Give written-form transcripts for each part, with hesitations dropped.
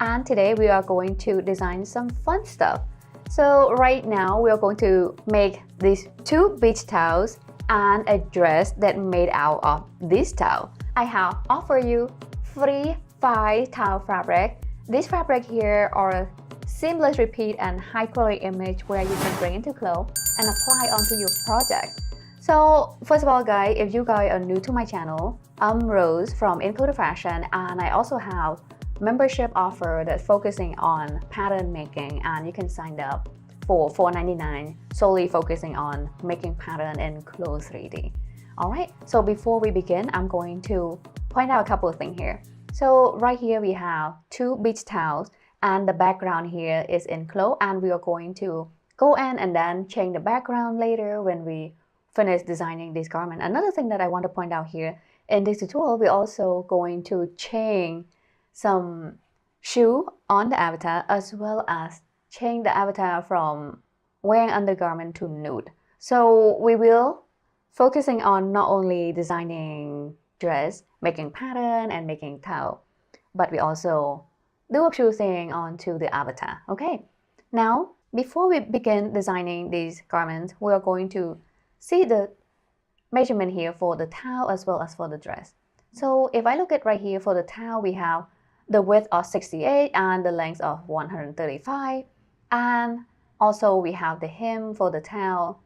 and today we are going to design some fun stuff. So right now we are going to make these two beach towels and a dress that made out of this towel. I have offered you free 5 towel fabric. This fabric here are seamless repeat and high quality image where you can bring into clothes and apply onto your project. So first of all guys, if you guys are new to my channel, I'm Rose from Encoder Fashion, and I also have membership offer that's focusing on pattern making, and you can sign up for $4.99 solely focusing on making pattern in clothes 3D. Alright, so before we begin, I'm going to point out a couple of things here. So right here we have 2 beach towels and the background here is in clothes, and we are going to go in and then change the background later when we finish designing this garment. Another thing that I want to point out here, in this tutorial we're also going to change some shoe on the avatar, as well as change the avatar from wearing undergarment to nude. So we will focusing on not only designing dress, making pattern and making towel, but we also do a few things onto the avatar. Okay, now before we begin designing these garments, we are going to see the measurement here for the towel as well as for the dress. So if I look at right here for the towel, we have the width of 68 and the length of 135, and also we have the hem for the towel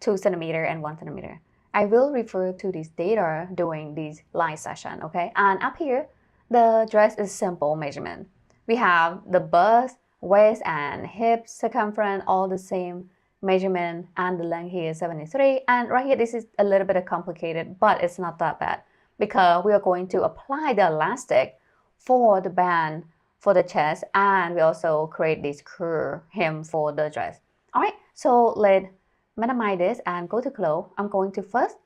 2 cm and 1 cm. I will refer to this data during this live session, okay? And up here, the dress is simple measurement. We have the bust, waist, and hip circumference all the same measurement, and the length here is 73. And right here, this is a little bit complicated, but it's not that bad because we are going to apply the elastic for the band for the chest, and we also create this curve hem for the dress. All right, so let's minimize this and go to close. I'm going to first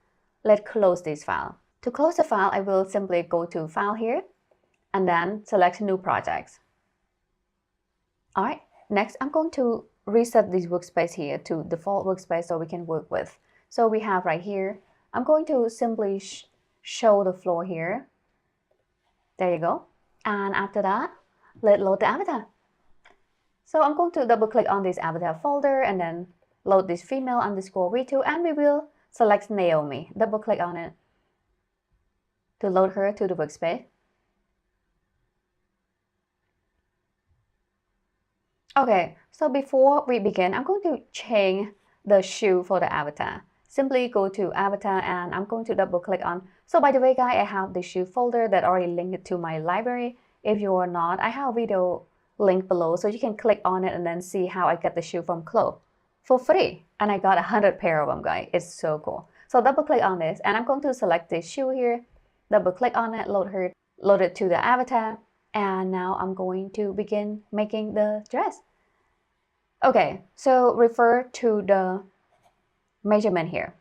let's close this file. To close the file, I will simply go to file here and then select new projects. All right, next I'm going to reset this workspace here to default workspace so we can work with. So we have right here, I'm going to simply show the floor here. There you go. And after that, let's load the avatar. So I'm going to double click on this avatar folder and then load this female underscore V2, and we will select Naomi. Double click on it to load her to the workspace. Okay, so before we begin, I'm going to change the shoe for the avatar. Simply go to avatar and I'm going to double click on. So by the way guys, I have the shoe folder that already linked to my library. If you are not, I have a video link below, so you can click on it and then see how I get the shoe from Clo for free. And I got 100 pair of them guys. It's so cool. So double click on this and I'm going to select this shoe here. Double click on it, load it to the avatar. And now I'm going to begin making the dress. Okay, so refer to the measurement here.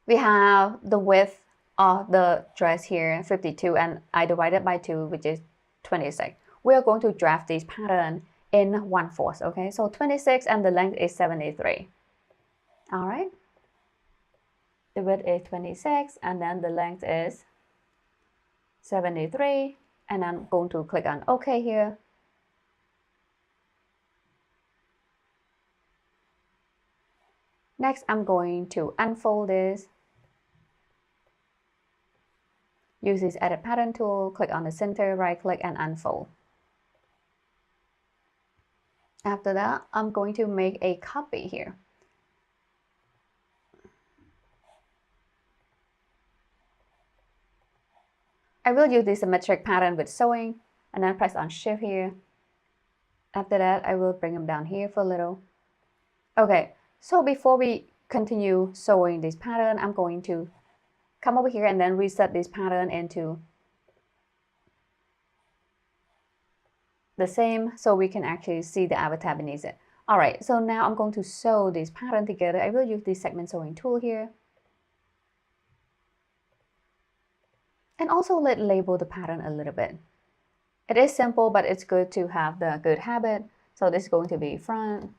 We have the width of the dress here 52, and I divided by 2, which is 26. We are going to draft this pattern in 1/4, okay? So 26 and the length is 73. All right. The width is 26 and then the length is 73, and I'm going to click on OK here. Next, I'm going to unfold this. Use this edit pattern tool, click on the center, right click and unfold. After that, I'm going to make a copy here. I will use this symmetric pattern with sewing and then press on shift here. After that, I will bring them down here for a little. Okay, so before we continue sewing this pattern, I'm going to come over here and then reset this pattern into the same so we can actually see the avatar beneath it. All right, so now I'm going to sew this pattern together. I will use this segment sewing tool here. And also let's label the pattern a little bit. It is simple, but it's good to have the good habit. So this is going to be front.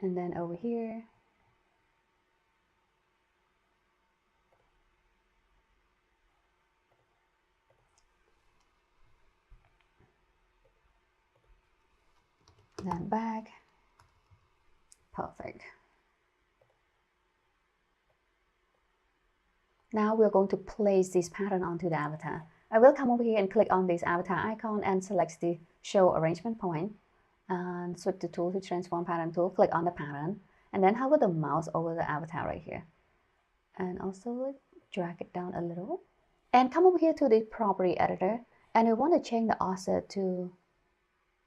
And then over here. then back. Perfect. Now we're going to place this pattern onto the avatar. I will come over here and click on this avatar icon and select the show arrangement point and switch the tool to transform pattern tool, click on the pattern and then hover the mouse over the avatar right here. And also drag it down a little and come over here to the property editor and we want to change the offset to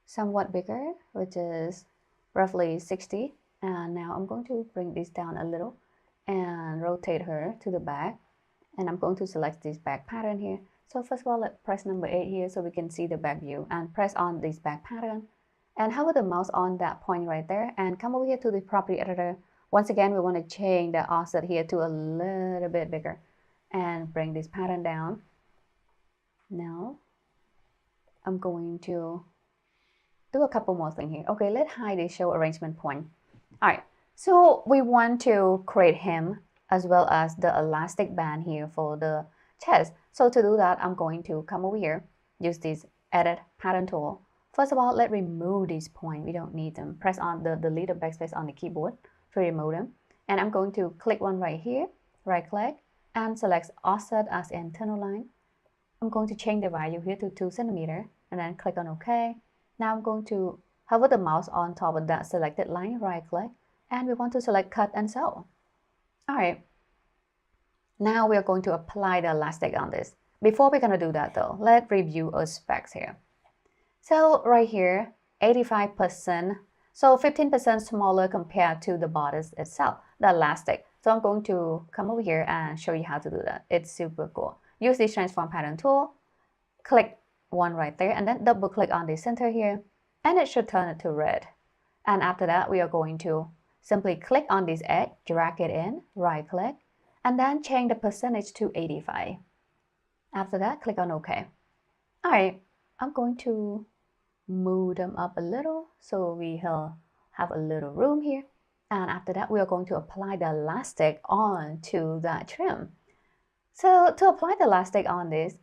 somewhat bigger, which is roughly 60. And now I'm going to bring this down a little and rotate her to the back. And I'm going to select this back pattern here. So first of all, let's press number 8 here so we can see the back view and press on this back pattern and hover the mouse on that point right there and come over here to the property editor. Once again, we want to change the offset here to a little bit bigger and bring this pattern down. Now I'm going to do a couple more things here. Okay, let's hide the show arrangement point. All right, so we want to create him as well as the elastic band here for the chest. So to do that, I'm going to come over here, use this edit pattern tool. First of all, let's remove these points. We don't need them. Press on the delete or backspace on the keyboard to remove them. And I'm going to click one right here, right click, and select offset as internal line. I'm going to change the value here to 2 centimeters and then click on OK. Now I'm going to hover the mouse on top of that selected line, right click, and we want to select cut and sew. All right, now we are going to apply the elastic on this. Before we're going to do that though, let's review our specs here. So right here, 85%, so 15% smaller compared to the bodice itself, the elastic. So I'm going to come over here and show you how to do that. It's super cool. Use the transform pattern tool, click one right there, and then double click on the center here, and it should turn it to red. And after that, we are going to simply click on this edge, drag it in, right click, and then change the percentage to 85. After that, click on OK. All right, I'm going to move them up a little so we have a little room here. And after that, we are going to apply the elastic onto that trim. So to apply the elastic on this,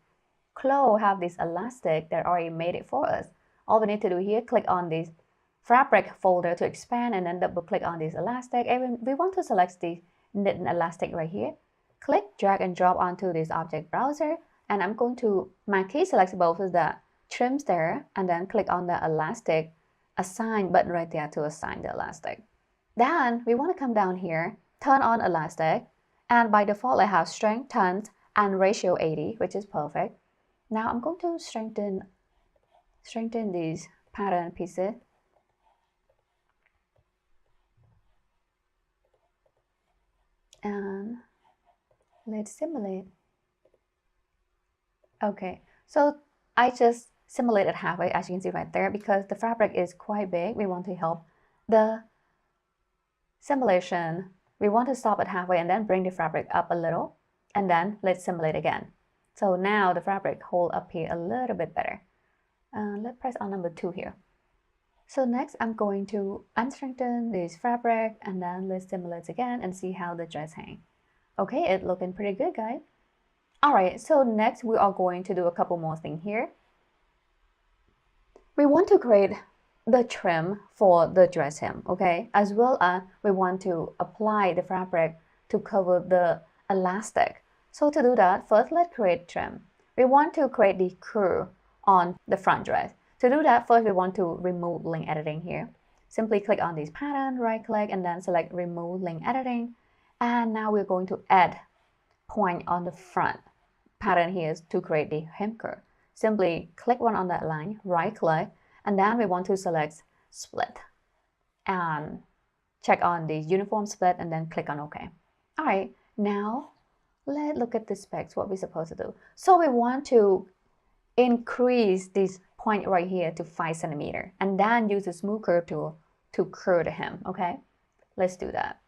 CLO have this elastic that already made it for us. All we need to do here, click on this fabric folder to expand and then double click on this elastic. And we want to select the knit elastic right here. Click, drag and drop onto this object browser. And I'm going to marquee select both of the trims there and then click on the elastic assign button right there to assign the elastic. Then we want to come down here, turn on elastic, and by default I have strength, tons, and ratio 80, which is perfect. Now I'm going to strengthen these pattern pieces. And let's simulate. Okay, so I just simulated halfway, as you can see right there, because the fabric is quite big. We want to help the simulation. We want to stop at halfway and then bring the fabric up a little, and then let's simulate again. So now the fabric hold up here a little bit better. Let's press on number 2 here. So next I'm going to unstrengthen this fabric and then let's simulate again and see how the dress hang. Okay, it's looking pretty good, guys. Alright, so next we are going to do a couple more things here. We want to create the trim for the dress hem, okay? As well as we want to apply the fabric to cover the elastic. So to do that, first let's create trim. We want to create the curve on the front dress. To do that, first we want to remove link editing here. Simply click on this pattern, right click, and then select remove link editing. And now we're going to add point on the front pattern here to create the hem curve. Simply click one on that line, right click, and then we want to select split. And check on the uniform split and then click on OK. All right, now let's look at the specs, what we're supposed to do. So we want to increase this point right here to 5 centimeters and then use the smooth curve tool to curve the hem, okay? Let's do that.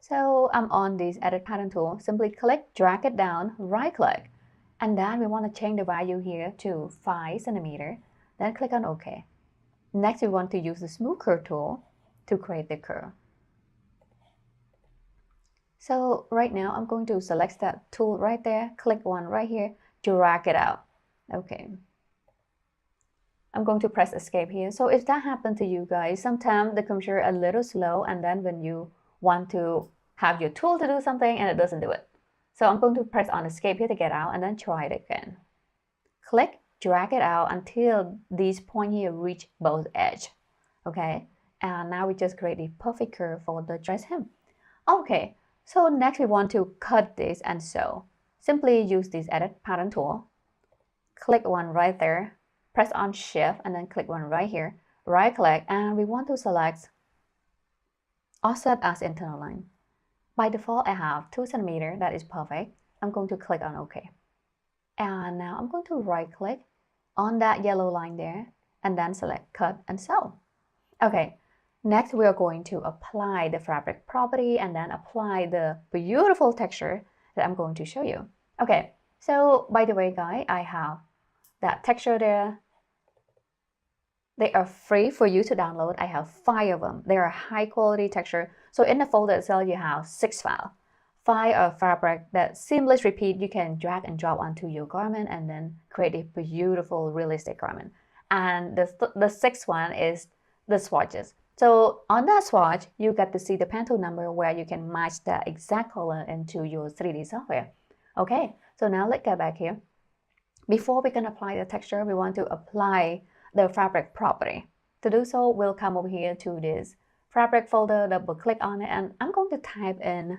So I'm on this edit pattern tool, simply click, drag it down, right click, and then we want to change the value here to 5 centimeters, then click on OK. Next we want to use the smooth curve tool to create the curve. So right now I'm going to select that tool right there, click one right here, drag it out. Okay. I'm going to press escape here. So if that happened to you guys, sometimes the computer a little slow, and then when you want to have your tool to do something and it doesn't do it. So I'm going to press on escape here to get out and then try it again. Click, drag it out until this point here reach both edge. Okay, and now we just create the perfect curve for the dress hem. Okay, so next we want to cut this and sew. Simply use this edit pattern tool. Click one right there, press on shift and then click one right here, right click, and we want to select offset as internal line. By default I have 2 cm, that is perfect. I'm going to click on OK. And now I'm going to right click on that yellow line there and then select cut and sew. Okay, next we are going to apply the fabric property and then apply the beautiful texture that I'm going to show you. Okay, so by the way guys, I have that texture there. They are free for you to download. I have 5 of them. They are high quality texture. So in the folder itself, you have 6 files. 5 of fabric that seamless repeat. You can drag and drop onto your garment and then create a beautiful, realistic garment. And the 6th one is the swatches. So on that swatch, you get to see the Pantone number where you can match the exact color into your 3D software. Okay, so now let's get back here. Before we can apply the texture, we want to apply the fabric property. To do so, we'll come over here to this fabric folder, double click on it, and I'm going to type in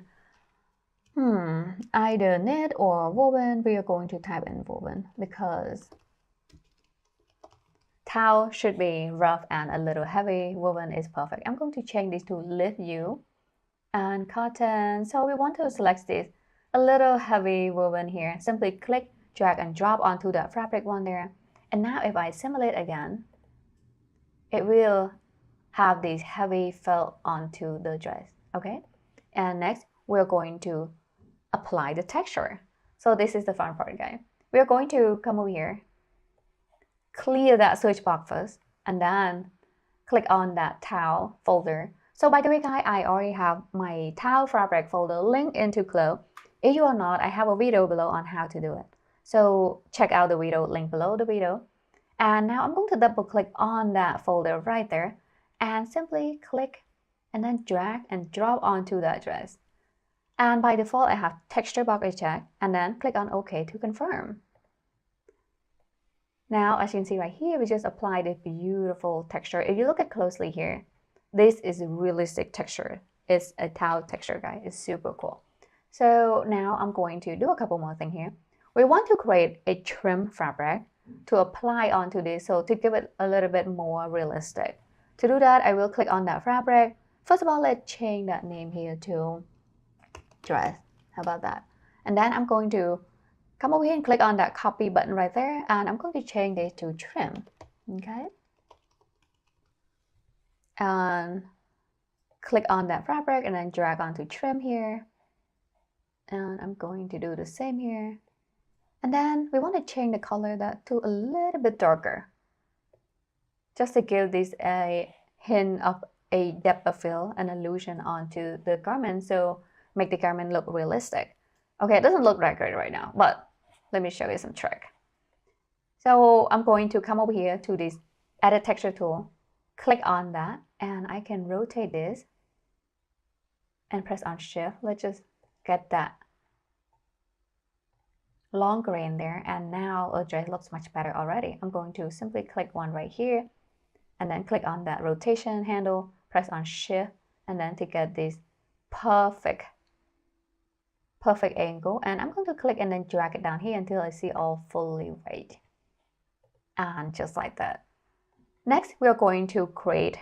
either knit or woven. We are going to type in woven because towel should be rough and a little heavy. Woven is perfect. I'm going to change this to lit U and cotton. So we want to select this a little heavy woven here. Simply click, drag and drop onto that fabric one there. And now if I simulate again, it will have this heavy felt onto the dress, okay? And next, we're going to apply the texture. So this is the fun part, guys. We're going to come over here, clear that search box first, and then click on that towel folder. So by the way, guys, I already have my towel fabric folder linked into CLO. If you are not, I have a video below on how to do it. So check out the video link below the video. And now I'm going to double click on that folder right there and simply click and then drag and drop onto that dress. And by default, I have texture box checked and then click on OK to confirm. Now, as you can see right here, we just applied a beautiful texture. If you look at closely here, this is a realistic texture. It's a towel texture, guys. It's super cool. So now I'm going to do a couple more things here. We want to create a trim fabric to apply onto this, so to give it a little bit more realistic. To do that, I will click on that fabric. First of all, let's change that name here to dress. How about that? And then I'm going to come over here and click on that copy button right there, and I'm going to change this to trim. Okay. And click on that fabric and then drag onto trim here. And I'm going to do the same here. And then we want to change the color that to a little bit darker, just to give this a hint of a depth of field, an illusion onto the garment, so make the garment look realistic. Okay, it doesn't look that great right now, but let me show you some trick. So I'm going to come over here to this edit texture tool, click on that, and I can rotate this and press on shift. Let's just get that long grain there, and now our dress looks much better already. I'm going to simply click one right here and then click on that rotation handle, press on shift, and then to get this perfect angle, and I'm going to click and then drag it down here until I see all fully right, and just like that. Next, we are going to create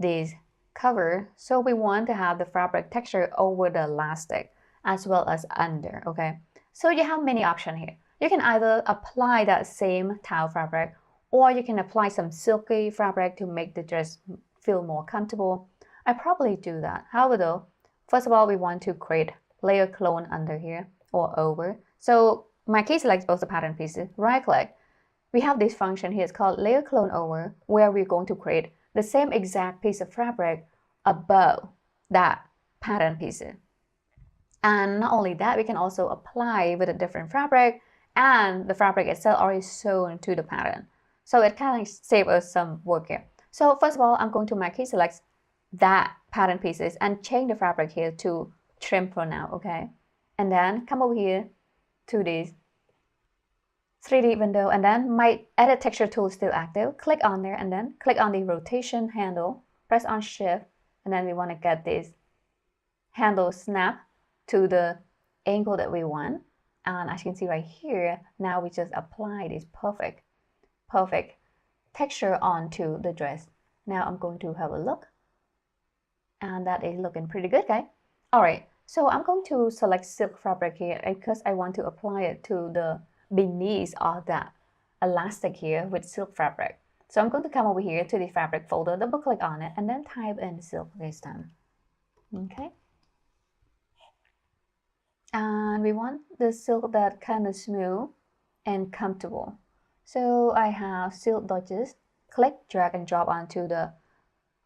this cover. So we want to have the fabric texture over the elastic as well as under. Okay, so you have many options here. You can either apply that same towel fabric, or you can apply some silky fabric to make the dress feel more comfortable. I probably do that. However though, first of all, we want to create layer clone under here or over. So my key selects both the pattern pieces, right click. We have this function here, it's called layer clone over, where we're going to create the same exact piece of fabric above that pattern piece. And not only that, we can also apply with a different fabric, and the fabric itself already sewn to the pattern. So it kind of saves us some work here. So first of all, I'm going to marquee select that pattern pieces and change the fabric here to trim for now, okay? And then come over here to this 3D window, and then my edit texture tool is still active. Click on there and then click on the rotation handle, press on shift, and then we want to get this handle snap to the angle that we want. And as you can see right here, now we just apply this perfect texture onto the dress. Now I'm going to have a look, and that is looking pretty good, guys. All right, so I'm going to select silk fabric here because I want to apply it to the beneath of that elastic here with silk fabric. So I'm going to come over here to the fabric folder, double click on it, and then type in silk this time. Okay. And we want the silk that kind of smooth and comfortable. So I have silk dodges. Click, drag, and drop onto the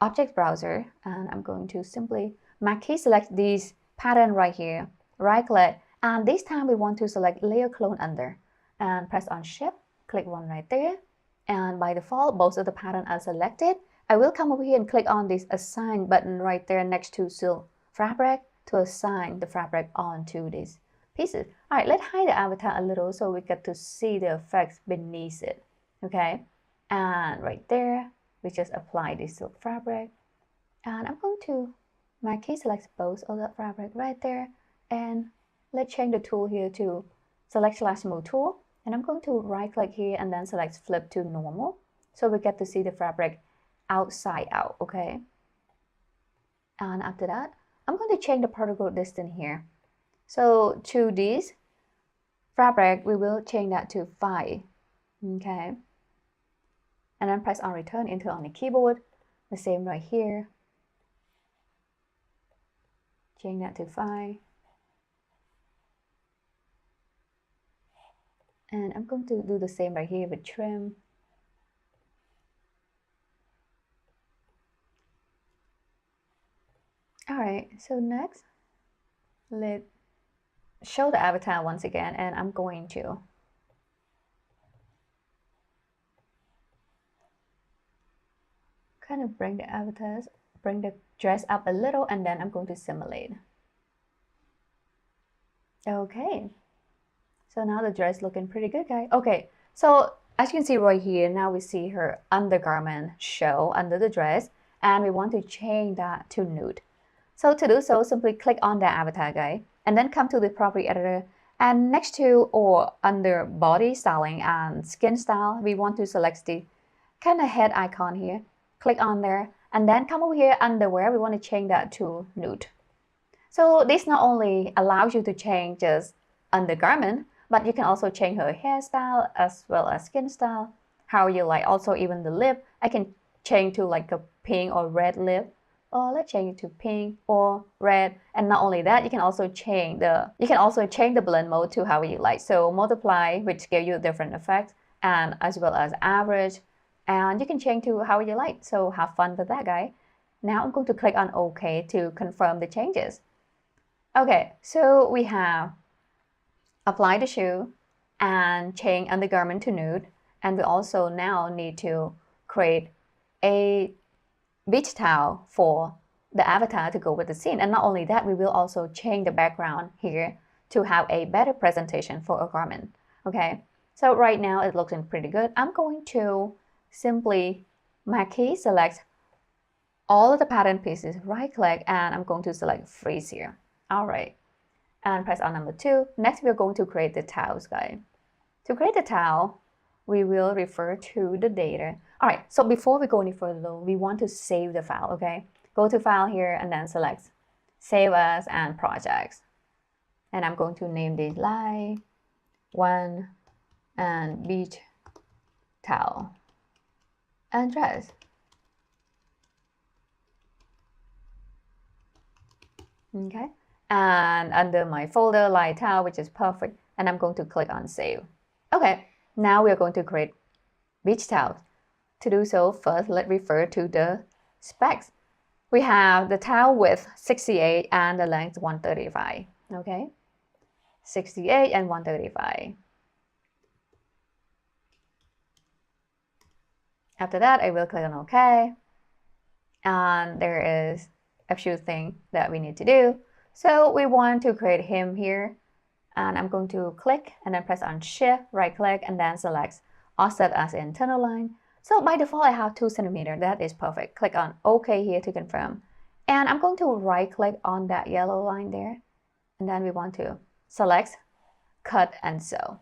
object browser, and I'm going to simply marquee select this pattern right here, right click, and this time we want to select layer clone under and press on shift, click one right there, and by default both of the pattern are selected. I will come over here and click on this assign button right there next to silk fabric to assign the fabric onto these pieces. All right, let's hide the avatar a little so we get to see the effects beneath it. Okay, and right there we just apply this silk fabric, and I'm going to marquee select both of the fabric right there, and let's change the tool here to select slash move tool, and I'm going to right click here and then select flip to normal so we get to see the fabric outside out. Okay, and after that I'm going to change the particle distance here. So to this fabric we will change that to 5. Okay, and then press on return enter on the keyboard. The same right here, change that to 5. And I'm going to do the same right here with trim. All right, so next let's show the avatar once again, and I'm going to kind of bring the dress up a little, and then I'm going to simulate. Okay, so now the dress looking pretty good, guys. Okay, so as you can see right here, now we see her undergarment show under the dress, and we want to change that to nude. So to do so, simply click on the avatar, guys, and then come to the property editor, and next to or under body styling and skin style, we want to select the kind of head icon here. Click on there, and then come over here underwear, we want to change that to nude. So this not only allows you to change just undergarment, but you can also change her hairstyle as well as skin style, how you like. Also even the lip, I can change to like a pink or red lip, or let's change it to pink or red. And not only that, you can also change the blend mode to how you like. So multiply, which give you different effects, and as well as average, and you can change to how you like. So have fun with that, guys. Now I'm going to click on OK to confirm the changes. Okay, so we have apply the shoe and change undergarment to nude, and we also now need to create a beach towel for the avatar to go with the scene. And not only that, we will also change the background here to have a better presentation for a garment. Okay, so right now it looks pretty good. I'm going to simply marquee select all of the pattern pieces, right click, and I'm going to select freeze here. All right, and press on number 2. Next we're going to create the towels, guys. To create the towel, we will refer to the data. All right, so before we go any further though, we want to save the file. Okay, go to file here and then select save as and projects, and I'm going to name this line 1 and beach towel and dress. Okay, and under my folder light towel, which is perfect, and I'm going to click on save. Okay, now we are going to create beach towels. To do so, first let's refer to the specs. We have the towel width 68 and the length 135. Okay, 68 and 135. After that, I will click on OK. And there is a few things that we need to do. So we want to create him here. And I'm going to click and then press on Shift, right click, and then select Offset as internal line. So by default, I have 2 centimeters. That is perfect. Click on OK here to confirm. And I'm going to right click on that yellow line there. And then we want to select, cut, and sew.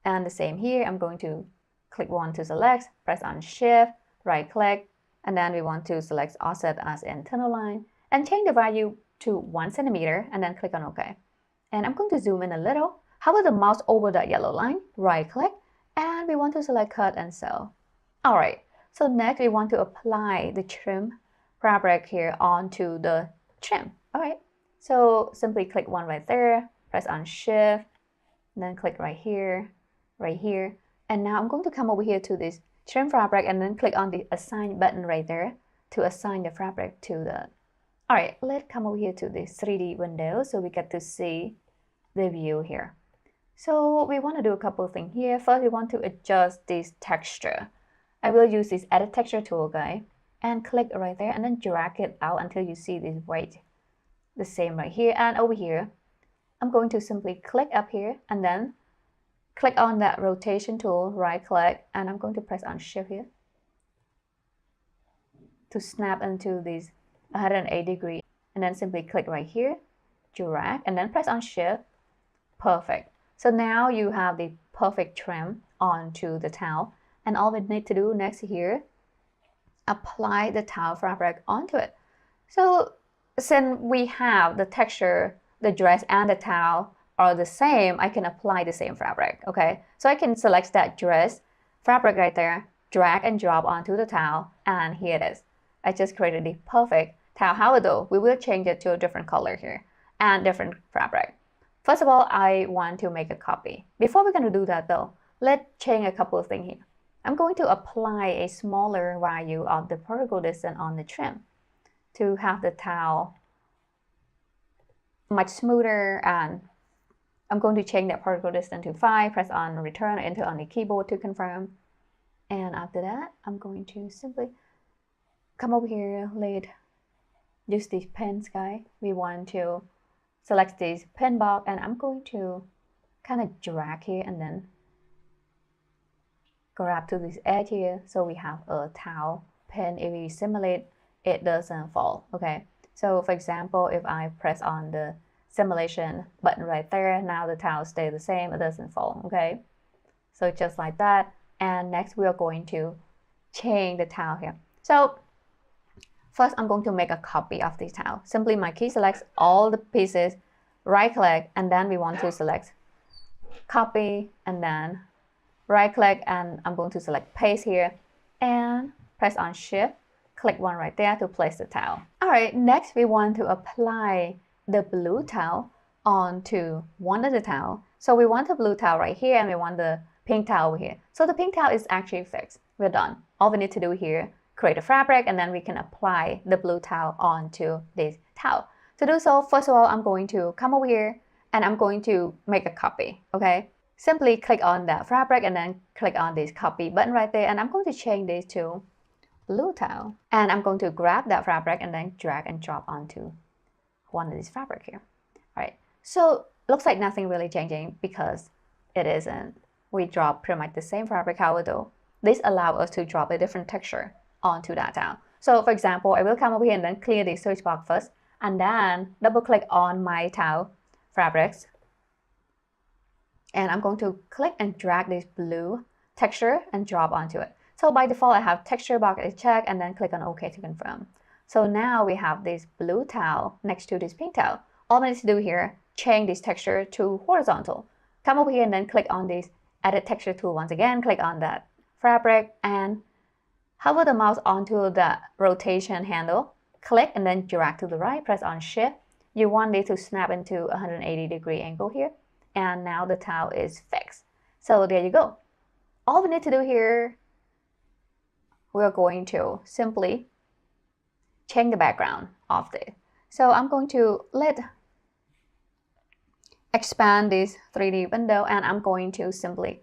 And the same here, I'm going to click one to select, press on Shift, right click, and then we want to select Offset as internal line and change the value to 1 centimeter and then click on OK. And I'm going to zoom in a little. Hover the mouse over that yellow line, right click, and we want to select cut and sew. All right, so next we want to apply the trim fabric here onto the trim. All right, so simply click one right there, press on Shift, and then click right here, and now I'm going to come over here to this trim fabric and then click on the assign button right there to assign the fabric to the. All right, let's come over here to the 3D window so we get to see the view here. So we want to do a couple of things here. First, we want to adjust this texture. I will use this edit texture tool, guys, and click right there and then drag it out until you see this white. The same right here and over here. I'm going to simply click up here and then click on that rotation tool, right click, and I'm going to press on Shift here to snap into this 180 degree, and then simply click right here, drag, and then press on Shift. Perfect. So now you have the perfect trim onto the towel, and all we need to do next here, apply the towel fabric onto it. So since we have the texture, the dress and the towel are the same, I can apply the same fabric, okay? So I can select that dress fabric right there, drag and drop onto the towel, and here it is. I just created the perfect towel. However, we will change it to a different color here and different fabric. First of all, I want to make a copy. Before we're going to do that though, let's change a couple of things here. I'm going to apply a smaller value of the particle distance on the trim to have the towel much smoother, and I'm going to change that particle distance to 5, press on return, enter on the keyboard to confirm. And after that, I'm going to simply come over here, use these pens, guys. We want to select this pen box, and I'm going to kind of drag here and then grab to this edge here so we have a towel pen. If we simulate, it doesn't fall, okay? So for example, if I press on the simulation button right there, now the towel stays the same, it doesn't fall, okay? So just like that. And next we are going to change the towel here. So first I'm going to make a copy of this towel. Simply my key selects all the pieces, right click, and then we want to select copy, and then right click, and I'm going to select paste here and press on Shift, click one right there to place the towel. All right, next we want to apply the blue towel onto one of the towel. So we want the blue towel right here and we want the pink towel over here. So the pink towel is actually fixed. We're done. All we need to do here, create a fabric, and then we can apply the blue towel onto this towel. To do so, first of all, I'm going to come over here and I'm going to make a copy, okay? Simply click on that fabric and then click on this copy button right there, and I'm going to change this to blue towel. And I'm going to grab that fabric and then drag and drop onto one of these fabric here. All right, so looks like nothing really changing because it isn't. We drop pretty much the same fabric. However, this allows us to drop a different texture onto that towel. So for example, I will come over here and then clear the search box first, and then double click on my towel fabrics. And I'm going to click and drag this blue texture and drop onto it. So by default, I have texture box is checked, and then click on OK to confirm. So now we have this blue towel next to this pink towel. All we need to do here, change this texture to horizontal. Come over here and then click on this edit texture tool once again, click on that fabric and hover the mouse onto the rotation handle, click and then drag to the right, press on Shift. You want it to snap into 180 degree angle here. And now the towel is fixed. So there you go. All we need to do here, we're going to simply change the background of this. So I'm going to expand this 3D window, and I'm going to simply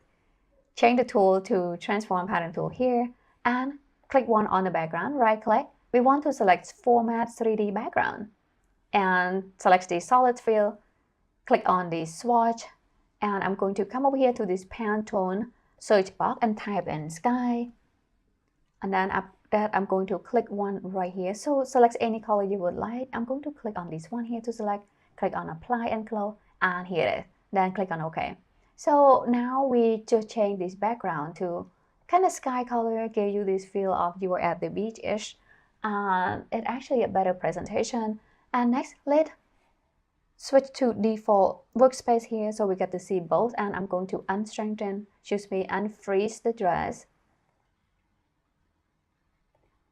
change the tool to transform pattern tool here and click one on the background, right click. We want to select format 3D background and select the solid fill, click on the swatch, and I'm going to come over here to this Pantone search box and type in sky. And then after that, I'm going to click one right here. So select any color you would like. I'm going to click on this one here to select, click on apply and close, and here it is. Then click on OK. So now we just change this background to kind of sky color, give you this feel of you are at the beach-ish. It's actually a better presentation. And next, let's switch to default workspace here so we get to see both. And I'm going to unstrengthen, unfreeze the dress.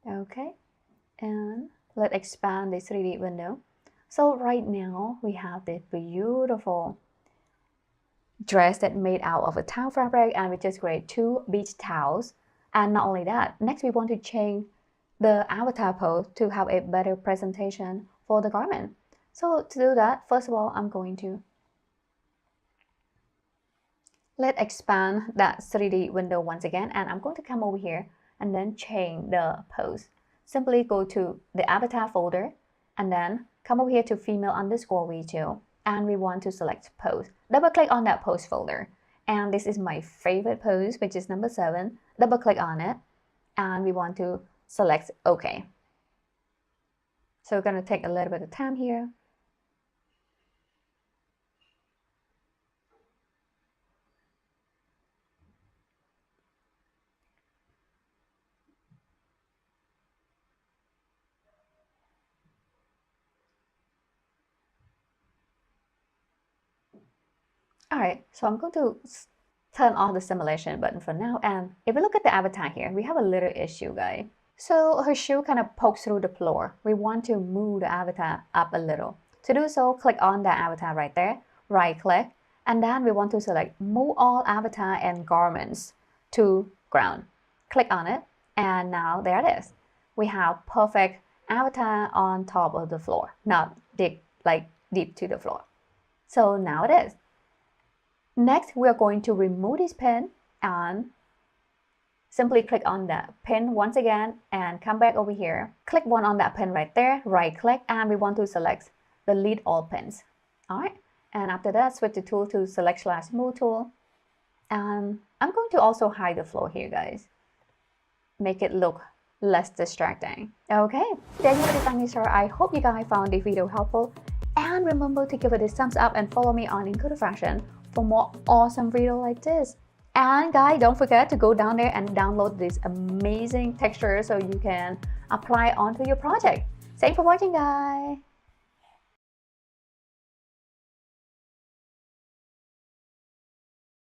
Okay, and let's expand the 3D window. So right now we have this beautiful dress that made out of a towel fabric, and we just create 2 beach towels. And not only that, next we want to change the avatar pose to have a better presentation for the garment. So to do that, first of all, I'm going to let's expand that 3D window once again, and I'm going to come over here and then change the pose. Simply go to the avatar folder and then come over here to female_v2, and we want to select pose. Double click on that pose folder, and this is my favorite pose, which is number 7. Double click on it, and we want to select OK. So we're going to take a little bit of time here. Alright, so I'm going to turn off the simulation button for now, and if we look at the avatar here, we have a little issue, guys. So her shoe kind of pokes through the floor. We want to move the avatar up a little. To do so, click on the avatar right there, right click, and then we want to select move all avatar and garments to ground. Click on it, and now there it is. We have perfect avatar on top of the floor, not deep to the floor. So now it is. Next, we are going to remove this pin and simply click on the pin once again and come back over here. Click one on that pin right there, right click, and we want to select delete all pins. Alright, and after that, switch the tool to select/move tool. And I'm going to also hide the floor here, guys. Make it look less distracting. Okay, thank you for the time, sir. I hope you guys found this video helpful. And remember to give it a thumbs up and follow me on Encoder Fashion for more awesome videos like this. And guys, don't forget to go down there and download this amazing texture so you can apply onto your project. Thanks for watching, guys.